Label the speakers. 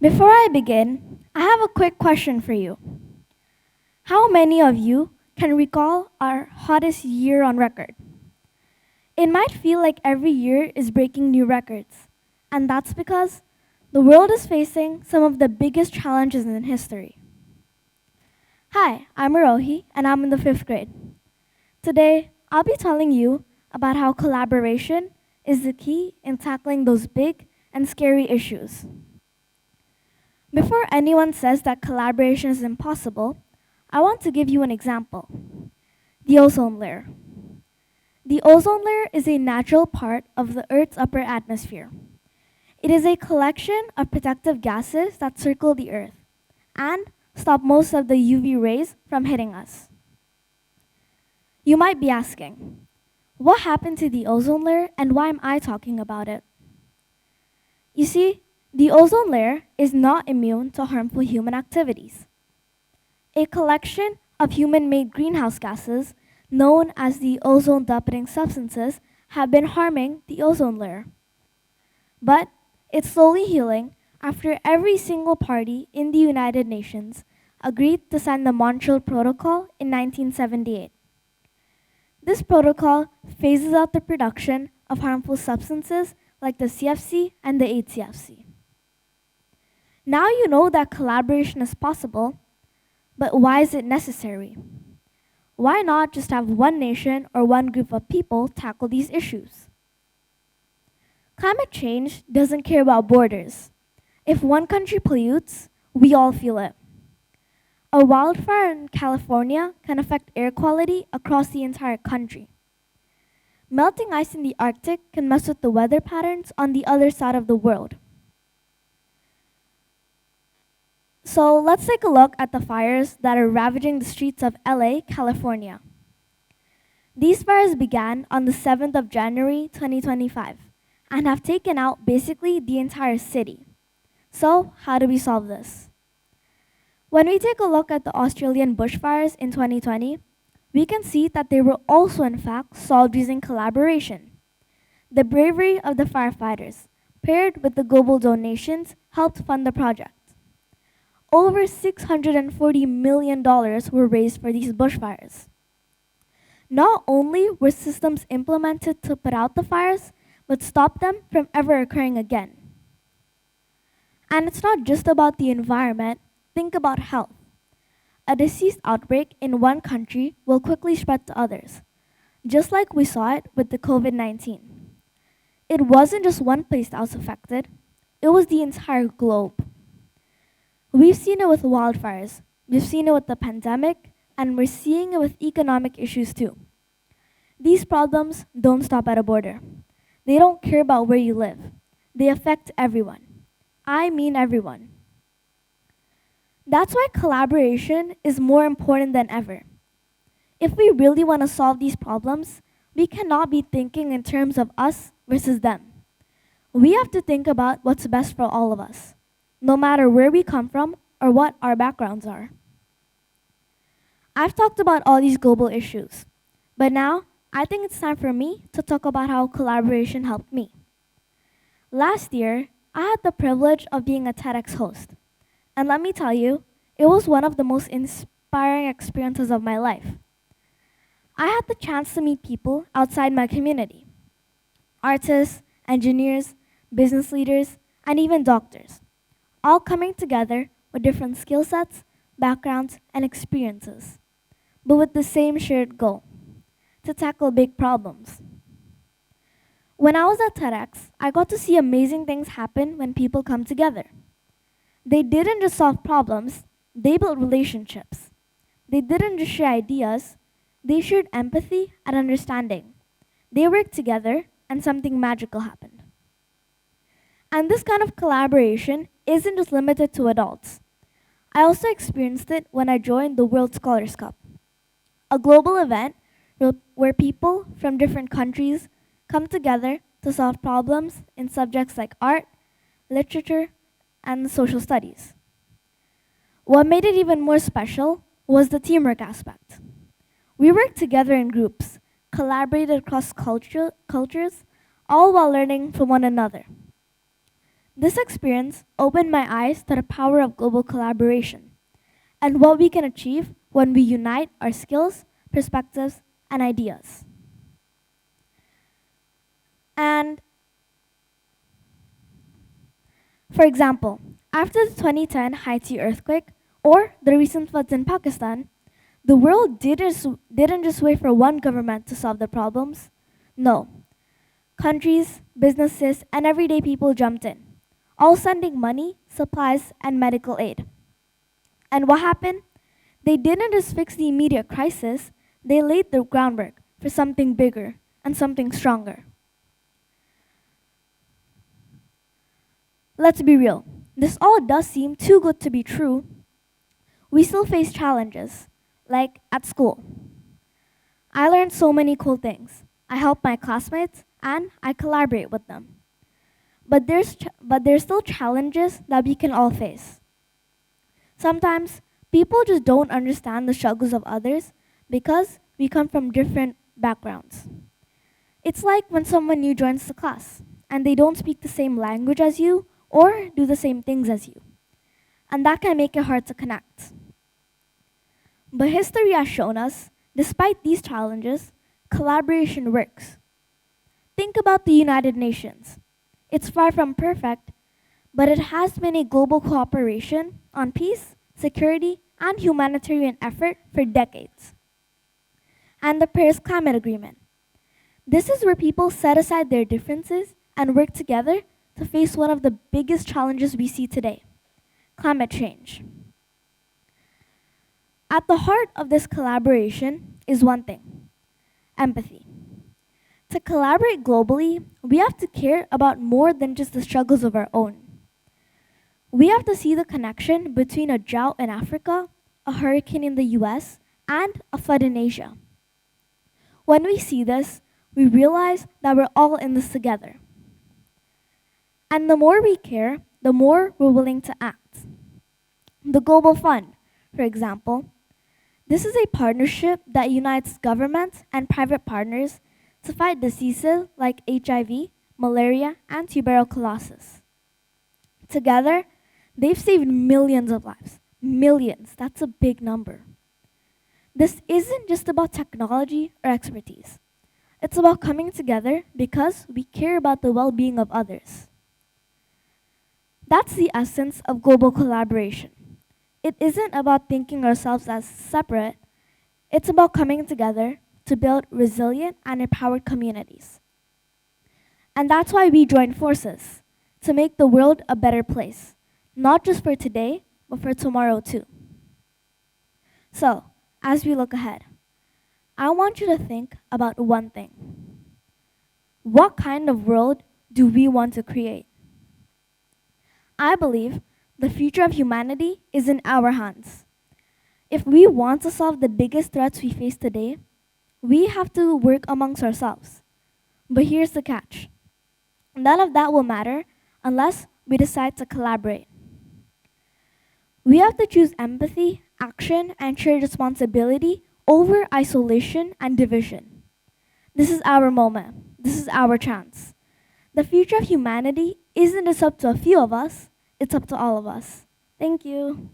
Speaker 1: Before I begin, I have a quick question for you. How many of you can recall our hottest year on record? It might feel like every year is breaking new records, and that's because the world is facing some of the biggest challenges in history. Hi, I'm Aarohi, and I'm in the 5th grade. Today, I'll be telling you about how collaboration is the key in tackling those big and scary issues. Before anyone says that collaboration is impossible, I want to give you an example. The ozone layer. The ozone layer is a natural part of the Earth's upper atmosphere. It is a collection of protective gases that circle the Earth and stop most of the UV rays from hitting us. You might be asking, what happened to the ozone layer and why am I talking about it? You see, the ozone layer is not immune to harmful human activities. A collection of human-made greenhouse gases, known as the ozone-depleting substances, have been harming the ozone layer. But it's slowly healing after every single party in the United Nations agreed to sign the Montreal Protocol in 1978. This protocol phases out the production of harmful substances like the CFC and the HCFC. Now you know that collaboration is possible, but why is it necessary? Why not just have one nation or one group of people tackle these issues? Climate change doesn't care about borders. If one country pollutes, we all feel it. A wildfire in California can affect air quality across the entire country. Melting ice in the Arctic can mess with the weather patterns on the other side of the world. So let's take a look at the fires that are ravaging the streets of LA, California. These fires began on the 7th of January 2025 and have taken out basically the entire city. So how do we solve this? When we take a look at the Australian bushfires in 2020, we can see that they were also in fact solved using collaboration. The bravery of the firefighters, paired with the global donations, helped fund the project. Over $640 million were raised for these bushfires. Not only were systems implemented to put out the fires, but stop them from ever occurring again. And it's not just about the environment, think about health. A disease outbreak in one country will quickly spread to others, just like we saw it with the COVID-19. It wasn't just one place that was affected, it was the entire globe. We've seen it with wildfires, we've seen it with the pandemic, and we're seeing it with economic issues too. These problems don't stop at a border. They don't care about where you live. They affect everyone. I mean everyone. That's why collaboration is more important than ever. If we really want to solve these problems, we cannot be thinking in terms of us versus them. We have to think about what's best for all of us, no matter where we come from or what our backgrounds are. I've talked about all these global issues, but now I think it's time for me to talk about how collaboration helped me. Last year, I had the privilege of being a TEDx host, and let me tell you, it was one of the most inspiring experiences of my life. I had the chance to meet people outside my community, artists, engineers, business leaders, and even doctors, all coming together with different skill sets, backgrounds, and experiences, but with the same shared goal, to tackle big problems. When I was at TEDx, I got to see amazing things happen when people come together. They didn't just solve problems, they built relationships. They didn't just share ideas, they shared empathy and understanding. They worked together and something magical happened. And this kind of collaboration isn't just limited to adults. I also experienced it when I joined the World Scholars Cup, a global event where people from different countries come together to solve problems in subjects like art, literature, and social studies. What made it even more special was the teamwork aspect. We worked together in groups, collaborated across cultures, all while learning from one another. This experience opened my eyes to the power of global collaboration and what we can achieve when we unite our skills, perspectives, and ideas. And for example, after the 2010 Haiti earthquake or the recent floods in Pakistan, the world didn't just wait for one government to solve the problems. No. Countries, businesses, and everyday people jumped in, all sending money, supplies, and medical aid. And what happened? They didn't just fix the immediate crisis, they laid the groundwork for something bigger and something stronger. Let's be real. This all does seem too good to be true. We still face challenges, like at school. I learned so many cool things. I help my classmates and I collaborate with them. But there's still challenges that we can all face. Sometimes people just don't understand the struggles of others because we come from different backgrounds. It's like when someone new joins the class and they don't speak the same language as you or do the same things as you. And that can make it hard to connect. But history has shown us, despite these challenges, collaboration works. Think about the United Nations. It's far from perfect, but it has been a global cooperation on peace, security, and humanitarian effort for decades. And the Paris Climate Agreement. This is where people set aside their differences and work together to face one of the biggest challenges we see today, climate change. At the heart of this collaboration is one thing: empathy. To collaborate globally, we have to care about more than just the struggles of our own. We have to see the connection between a drought in Africa, a hurricane in the US, and a flood in Asia. When we see this, we realize that we're all in this together. And the more we care, the more we're willing to act. The Global Fund, for example, this is a partnership that unites governments and private partners to fight diseases like HIV, malaria, and tuberculosis. Together, they've saved millions of lives. Millions, that's a big number. This isn't just about technology or expertise. It's about coming together because we care about the well-being of others. That's the essence of global collaboration. It isn't about thinking ourselves as separate. It's about coming together to build resilient and empowered communities. And that's why we join forces, to make the world a better place, not just for today, but for tomorrow too. So, as we look ahead, I want you to think about one thing. What kind of world do we want to create? I believe the future of humanity is in our hands. If we want to solve the biggest threats we face today, we have to work amongst ourselves. But here's the catch. None of that will matter unless we decide to collaborate. We have to choose empathy, action, and shared responsibility over isolation and division. This is our moment. This is our chance. The future of humanity isn't just up to a few of us, it's up to all of us. Thank you.